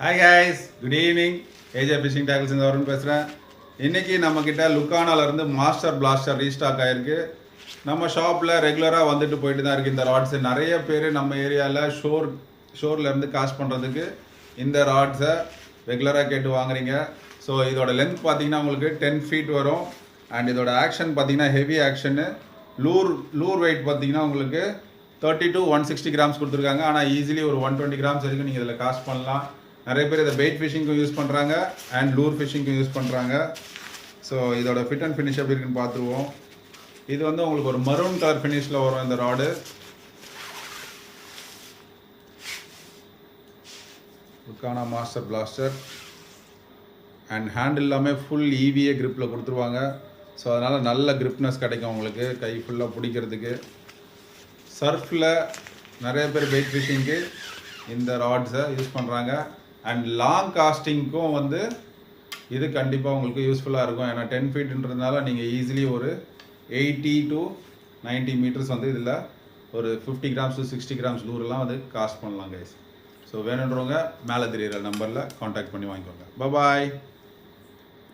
Hi guys, good evening. AJ fishing tackles இந்த வரும்னு பேசுகிறேன். இன்றைக்கி நம்மக்கிட்ட லுக்கானாலேருந்து மாஸ்டர் பிளாஸ்டர் ரீஸ்டாக் ஆகிருக்கு. நம்ம ஷாப்பில் ரெகுலராக வந்துட்டு போயிட்டு தான் இருக்குது இந்த ராட்ஸு. நிறைய பேர் நம்ம ஏரியாவில் ஷோர்லேருந்து காஸ்ட் பண்ணுறதுக்கு இந்த ராட்ஸை ரெகுலராக கேட்டு வாங்குறீங்க. ஸோ இதோட லென்த் பார்த்தீங்கன்னா உங்களுக்கு 10 feet வரும். அண்ட் இதோட ஆக்ஷன் பார்த்தீங்கன்னா ஹெவி ஆக்ஷனு. லூர் வெயிட் பார்த்தீங்கன்னா உங்களுக்கு 30 to 160 grams கொடுத்துருக்காங்க. ஆனால் ஈஸிலி ஒரு 120 grams வரைக்கும் நீங்கள் இதில் காஸ்ட் பண்ணலாம். நிறைய பேர் இதை பெயிட் ஃபிஷிங்க்கும் யூஸ் பண்ணுறாங்க அண்ட் லூர் ஃபிஷிங்க்கும் யூஸ் பண்ணுறாங்க. ஸோ இதோட ஃபிட் அண்ட் ஃபினிஷ் எப்படி இருக்குன்னு பார்த்துருவோம். இது வந்து உங்களுக்கு ஒரு மரூன் கலர் ஃபினிஷில் வரும் இந்த ராடு. லுக்கானா மாஸ்டர் பிளாஸ்டர் அண்ட் ஹேண்டில் எல்லாமே ஃபுல் EVA கிரிப்பில் கொடுத்துருவாங்க. ஸோ அதனால் நல்ல கிரிப்னஸ் கிடைக்கும் உங்களுக்கு கை ஃபுல்லாக பிடிக்கிறதுக்கு. சர்ஃபில் நிறைய பேர் பெயிட் ஃபிஷிங்க்கு இந்த ராட்ஸை யூஸ் பண்ணுறாங்க. அண்ட் லாங் காஸ்டிங்க்கும் வந்து இது கண்டிப்பாக உங்களுக்கு யூஸ்ஃபுல்லாக இருக்கும். ஏன்னா 10 feetன்றதுனால நீங்கள் ஈஸிலி ஒரு 80 to 90 meters வந்து இதில் ஒரு 50 grams to 60 grams லூரெலாம் வந்து காஸ்ட் பண்ணலாம் கைஸ். ஸோ வேணுன்றவங்க மேலே தெரியிற நம்பரில் காண்டாக்ட் பண்ணி வாங்கிக்கோங்க. பாய்.